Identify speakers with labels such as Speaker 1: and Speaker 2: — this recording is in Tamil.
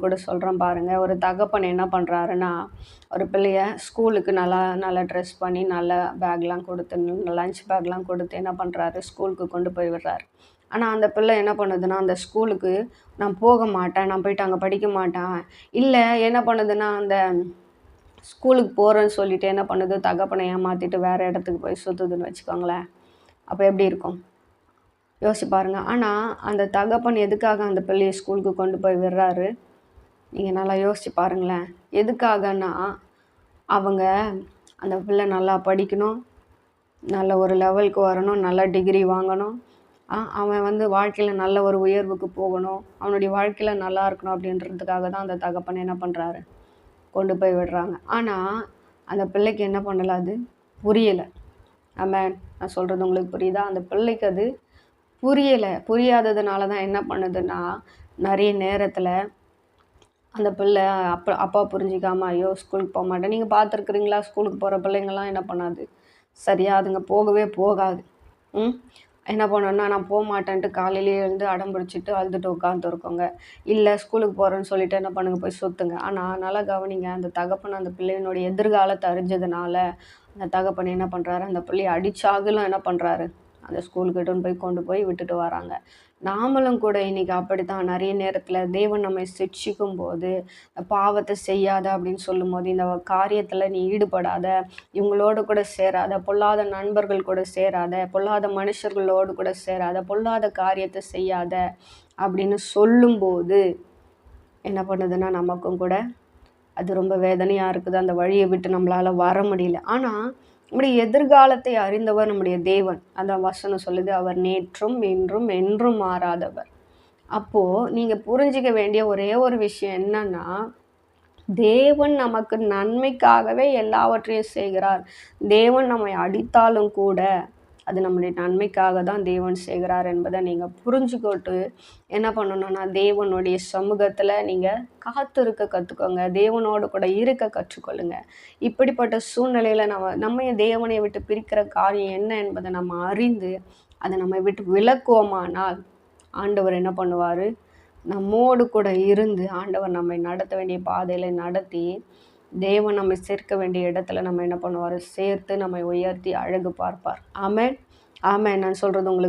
Speaker 1: கூட சொல்கிறேன் பாருங்கள். ஒரு தகப்பன் என்ன பண்ணுறாருன்னா, ஒரு பிள்ளைய ஸ்கூலுக்கு நல்லா நல்லா ட்ரெஸ் பண்ணி நல்ல பேக்லாம் கொடுத்து லஞ்ச் பேக்லாம் கொடுத்து என்ன பண்ணுறாரு, ஸ்கூலுக்கு கொண்டு போய் விடுறாரு. ஆனால் அந்த பிள்ளை என்ன பண்ணுதுன்னா, அந்த ஸ்கூலுக்கு நான் போக மாட்டேன், நான் போயிட்டு அங்கே படிக்க மாட்டேன். இல்லை என்ன பண்ணுதுன்னா, அந்த ஸ்கூலுக்கு போகிறேன்னு சொல்லிட்டு என்ன பண்ணுது, தகப்பனை ஏமாற்றிட்டு வேறு இடத்துக்கு போய் சுற்றுதுன்னு வச்சுக்கோங்களேன். அப்போ எப்படி இருக்கும் யோசிச்சு பாருங்க. ஆனால் அந்த தகப்பன் எதுக்காக அந்த பிள்ளையை ஸ்கூலுக்கு கொண்டு போய் விடுறாரு, நீங்கள் நல்லா யோசிச்சு பாருங்களேன். எதுக்காகன்னா, அவங்க அந்த பிள்ளை நல்லா படிக்கணும், நல்ல ஒரு லெவலுக்கு வரணும், நல்ல டிகிரி வாங்கணும், அவன் வாழ்க்கையில் நல்ல ஒரு உயர்வுக்கு போகணும், அவனுடைய வாழ்க்கையில் நல்லா இருக்கணும் அப்படின்றதுக்காக தான் அந்த தகப்பன் என்ன பண்ணுறாரு, கொண்டு போய் விடுறாங்க. ஆனால் அந்த பிள்ளைக்கு என்ன பண்ணலை, அது புரியலை. ஆமென். நான் சொல்கிறது உங்களுக்கு புரியுதா? அந்த பிள்ளைக்கு அது புரியலை. புரியாததுனால தான் என்ன பண்ணுதுன்னா, நிறைய நேரத்தில் அந்த பிள்ளை அப்பா புரிஞ்சிக்காமல் ஐயோ ஸ்கூலுக்கு போக மாட்டேன். நீங்கள் பார்த்துருக்குறீங்களா, ஸ்கூலுக்கு போகிற பிள்ளைங்கள்லாம் என்ன பண்ணாது, சரியா அதுங்க போகவே போகாது. என்ன பண்ணோன்னா, நான் போக மாட்டேன்ட்டு காலையிலேயே எழுந்து அடம் பிடிச்சிட்டு அழுதுட்டு உட்காந்துருக்கோங்க. இல்லை ஸ்கூலுக்கு போகிறேன்னு சொல்லிட்டு என்ன பண்ணுங்க, போய் சுற்றுங்க. ஆனால் நல்லா கவனிங்க, அந்த தகப்பன் அந்த பிள்ளையினுடைய எதிர்காலத்தை அறிஞ்சதுனால அந்த தகப்பன் என்ன பண்ணுறாரு, அந்த பிள்ளையை அடிச்சாகலும் என்ன பண்ணுறாரு, அந்த ஸ்கூலுக்கிட்ட கொண்டு போய் விட்டுட்டு வராங்க. நாமளும் கூட இன்றைக்கி அப்படித்தான் நிறைய நேரத்தில் தேவன் நம்மை சிட்சிக்கும் போது, பாவத்தை செய்யாத அப்படின்னு சொல்லும்போது, இந்த காரியத்தில் நீ ஈடுபடாத, இவங்களோடு கூட சேராத, பொல்லாத நண்பர்கள் கூட சேராத, பொல்லாத மனுஷர்களோடு கூட சேராத, பொல்லாத காரியத்தை செய்யாத அப்படின்னு சொல்லும்போது என்ன பண்ணுதுன்னா, நமக்கும் கூட அது ரொம்ப வேதனையாக இருக்குது. அந்த வழியை விட்டு நம்மளால் வர முடியல. ஆனால் நம்முடைய எதிர்காலத்தை அறிந்தவர் நம்முடைய தேவன். அந்த வசனம் சொல்லுது, அவர் நேற்றும் இன்றும் என்றும் மாறாதவர். அப்போது நீங்கள் புரிஞ்சிக்க வேண்டிய ஒரே ஒரு விஷயம் என்னன்னா, தேவன் நமக்கு நன்மைக்காகவே எல்லாவற்றையும் செய்கிறார். தேவன் நம்மை அடித்தாலும் கூட அது நம்முடைய நன்மைக்காக தான் தேவன் செய்கிறார் என்பதை நீங்கள் புரிஞ்சுக்கிட்டு என்ன பண்ணணும்னா, தேவனுடைய சமூகத்தில் நீங்கள் காத்திருக்க கற்றுக்கோங்க. தேவனோடு கூட இருக்க கற்றுக்கொள்ளுங்க. இப்படிப்பட்ட சூழ்நிலையில் நம்ம தேவனை விட்டு பிரிக்கிற காரியம் என்ன என்பதை நம்ம அறிந்து அதை நம்ம விட்டு விலக்குவோமானால் ஆண்டவர் என்ன பண்ணுவார், நம்மோடு கூட இருந்து ஆண்டவர் நம்மை நடத்த வேண்டிய பாதையில் நடத்தி தேவன் நம்மை சேர்க்க வேண்டிய இடத்துல நம்ம என்ன பண்ணுவார், சேர்த்து நம்மை உயர்த்தி அழகு பார்ப்பார். ஆமென். ஆமென். நான் சொல்கிறது உங்களுக்கு